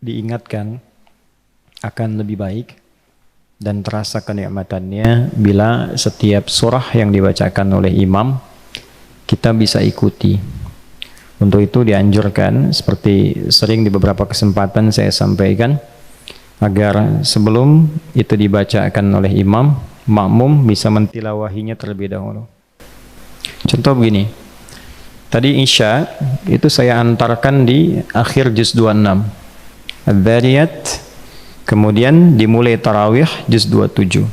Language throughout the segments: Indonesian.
diingatkan akan lebih baik dan terasa kenikmatannya bila setiap surah yang dibacakan oleh imam kita bisa ikuti. Untuk itu dianjurkan, seperti sering di beberapa kesempatan saya sampaikan, agar sebelum itu dibacakan oleh imam, makmum bisa mentilawahinya terlebih dahulu. Contoh begini, tadi Isya itu saya antarkan di akhir juz 26 Adz-Dzariyat, kemudian dimulai Tarawih juz 27.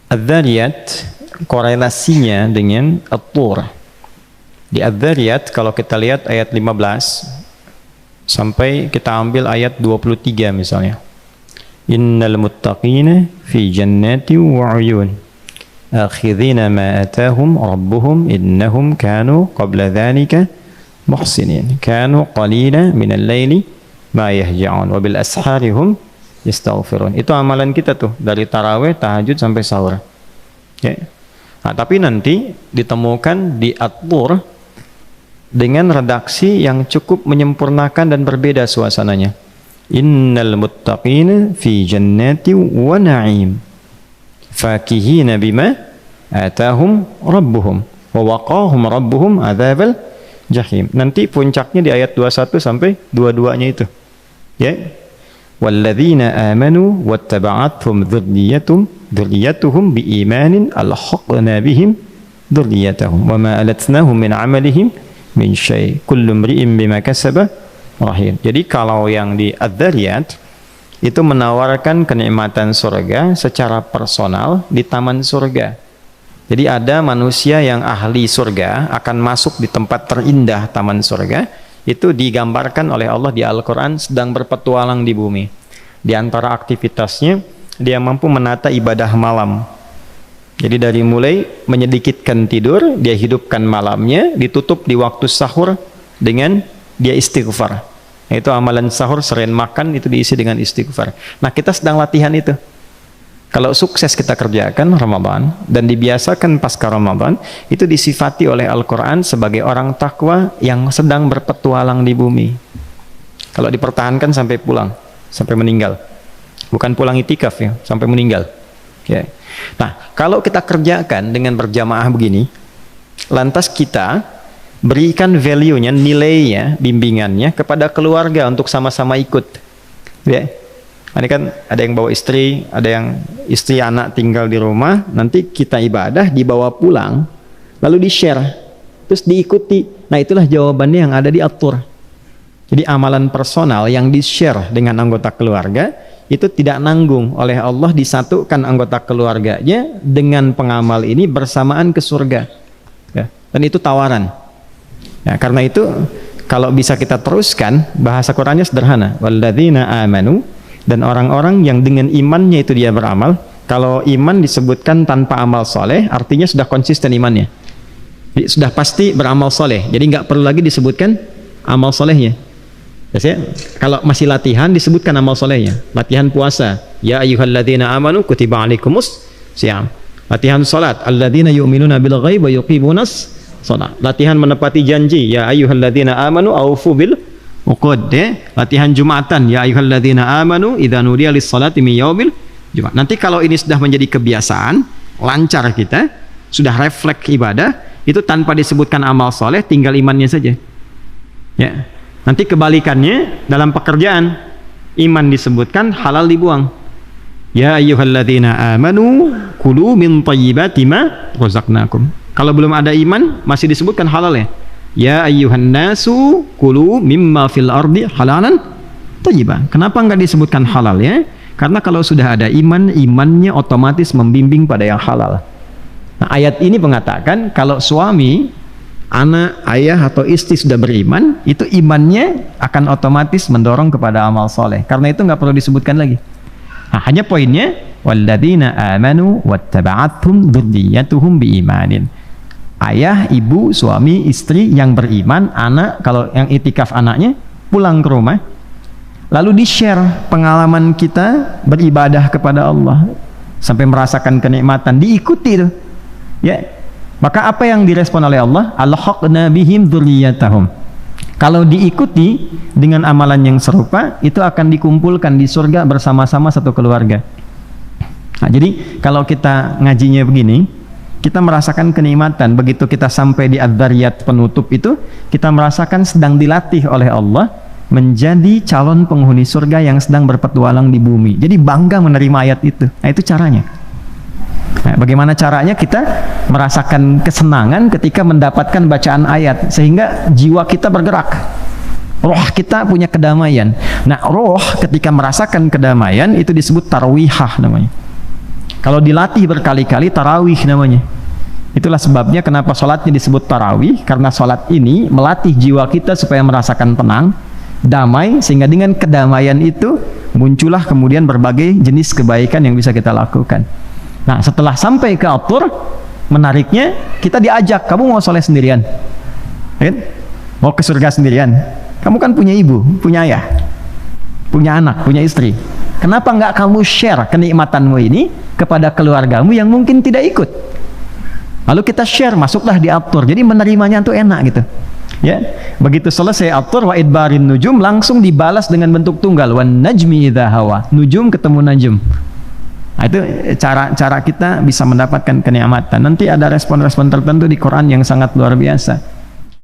Adz-Dzariyat korelasinya dengan At-Tur. Di Adz-Dzariyat kalau kita lihat ayat 15 sampai kita ambil ayat 23 misalnya. Innal muttaqina fi jannati wa 'uyun akhidhina ma atahum rabbuhum innahum kanu qabla dhalika muhsinin kanu qalila minal laili ma yahja'un wa bil asharihum yastaghfirun. Itu amalan kita tuh dari tarawih, tahajud sampai sahur. Ya. Nah, tapi nanti ditemukan di At-Tur dengan redaksi yang cukup menyempurnakan dan berbeda suasananya. Innal muttaqina fi jannati wa na'im fakihina bima atahum rabbuhum wa waqahum rabbuhum adzabal jahim. Nanti puncaknya di ayat 21 sampai 22-nya itu. Ya. Walladzina amanu wattaba'athum dzurriyyatuhum biimanin alhaqna bihim dzurriyyatahum wa ma alatnahum min 'amalihim min syai' kullu imri'in bima kasaba rahim. Jadi kalau yang di Adz-Dzariyat itu menawarkan kenikmatan surga secara personal di taman surga. Jadi ada manusia yang ahli surga akan masuk di tempat terindah taman surga, itu digambarkan oleh Allah di Al-Quran sedang berpetualang di bumi. Di antara aktivitasnya dia mampu menata ibadah malam. Jadi dari mulai menyedikitkan tidur, dia hidupkan malamnya, ditutup di waktu sahur dengan dia istighfar. Itu amalan sahur, selain makan itu diisi dengan istighfar. Nah, kita sedang latihan itu. Kalau sukses kita kerjakan Ramadan dan dibiasakan pasca Ramadan, itu disifati oleh Al-Quran sebagai orang takwa yang sedang berpetualang di bumi. Kalau dipertahankan sampai pulang, sampai meninggal. Bukan pulang itikaf ya, sampai meninggal. Ya. Nah, kalau kita kerjakan dengan berjamaah begini, lantas kita berikan value-nya, nilainya, bimbingannya kepada keluarga untuk sama-sama ikut. Ya. Ini kan ada yang bawa istri, ada yang istri anak tinggal di rumah, nanti kita ibadah dibawa pulang, lalu di-share, terus diikuti. Nah, itulah jawabannya yang ada di At-Tur. Jadi amalan personal yang di-share dengan anggota keluarga itu tidak nanggung oleh Allah, disatukan anggota keluarganya dengan pengamal ini bersamaan ke surga. Ya. Dan itu tawaran. Ya, karena itu kalau bisa kita teruskan, bahasa Qur'annya sederhana. Walladzina amanu, dan orang-orang yang dengan imannya itu dia beramal. Kalau iman disebutkan tanpa amal soleh, artinya sudah konsisten imannya. Jadi, sudah pasti beramal soleh. Jadi nggak perlu lagi disebutkan amal solehnya. Ya, kalau masih latihan disebutkan amal solehnya. Latihan puasa, ya ayyuhalladzina amanu kutiba alaikumus syiyam. Latihan salat, alladzina yu'minuna bil ghaib wa yuqimunas shalah. Latihan menepati janji, ya ayyuhalladzina amanu aufu bil uqud. Latihan Jumatan, ya ayyuhalladzina amanu idza nudiya lis-salati min yaumil Jumat. Nanti kalau ini sudah menjadi kebiasaan, lancar kita, sudah refleks ibadah, itu tanpa disebutkan amal soleh, tinggal imannya saja. Ya. Nanti kebalikannya dalam pekerjaan, iman disebutkan, halal dibuang. Ya ayyuhalladzina amanu kulu min thayyibati ma razaqnakum. Kalau belum ada iman masih disebutkan halal ya. Ya ayyuhan nasu kulu mimma fil ardi halalan thayyiban. Kenapa enggak disebutkan halal ya? Karena kalau sudah ada iman, imannya otomatis membimbing pada yang halal. Nah, ayat ini mengatakan kalau suami, anak, ayah atau istri sudah beriman, itu imannya akan otomatis mendorong kepada amal soleh. Karena itu nggak perlu disebutkan lagi. Nah, hanya poinnya, walladzina amanu wattaba'athum dzurriyyatuhum biimanin. Ayah, ibu, suami, istri yang beriman, anak, kalau yang itikaf anaknya pulang ke rumah, lalu di-share pengalaman kita beribadah kepada Allah sampai merasakan kenikmatan, diikuti itu. Ya. Maka apa yang direspon oleh Allah? Alhaqna bihim dzurriyyatahum. Kalau diikuti dengan amalan yang serupa, itu akan dikumpulkan di surga bersama-sama satu keluarga. Nah, jadi kalau kita ngajinya begini, kita merasakan kenikmatan. Begitu kita sampai di Ad-Dzariyat penutup itu, kita merasakan sedang dilatih oleh Allah menjadi calon penghuni surga yang sedang berpetualang di bumi. Jadi bangga menerima ayat itu. Nah, itu caranya. Nah, bagaimana caranya kita merasakan kesenangan ketika mendapatkan bacaan ayat, sehingga jiwa kita bergerak, roh kita punya kedamaian. Nah, roh ketika merasakan kedamaian itu disebut tarwihah namanya. Kalau dilatih berkali-kali, tarawih namanya. Itulah sebabnya kenapa sholatnya disebut tarawih, karena sholat ini melatih jiwa kita supaya merasakan tenang, damai, sehingga dengan kedamaian itu muncullah kemudian berbagai jenis kebaikan yang bisa kita lakukan. Nah, setelah sampai ke atur, menariknya kita diajak, kamu mau sholat sendirian? Kan? Mau ke surga sendirian? Kamu kan punya ibu, punya ayah, punya anak, punya istri. Kenapa nggak kamu share kenikmatanmu ini kepada keluargamu yang mungkin tidak ikut? Lalu kita share, masuklah di atur. Jadi menerimanya itu enak gitu. Ya, begitu selesai atur wa idbarin nujum, langsung dibalas dengan bentuk tunggal, wan najmi idza hawa. Nujum ketemu najm. Nah, itu cara kita bisa mendapatkan kenikmatan. Nanti ada respon-respon tertentu di Quran yang sangat luar biasa.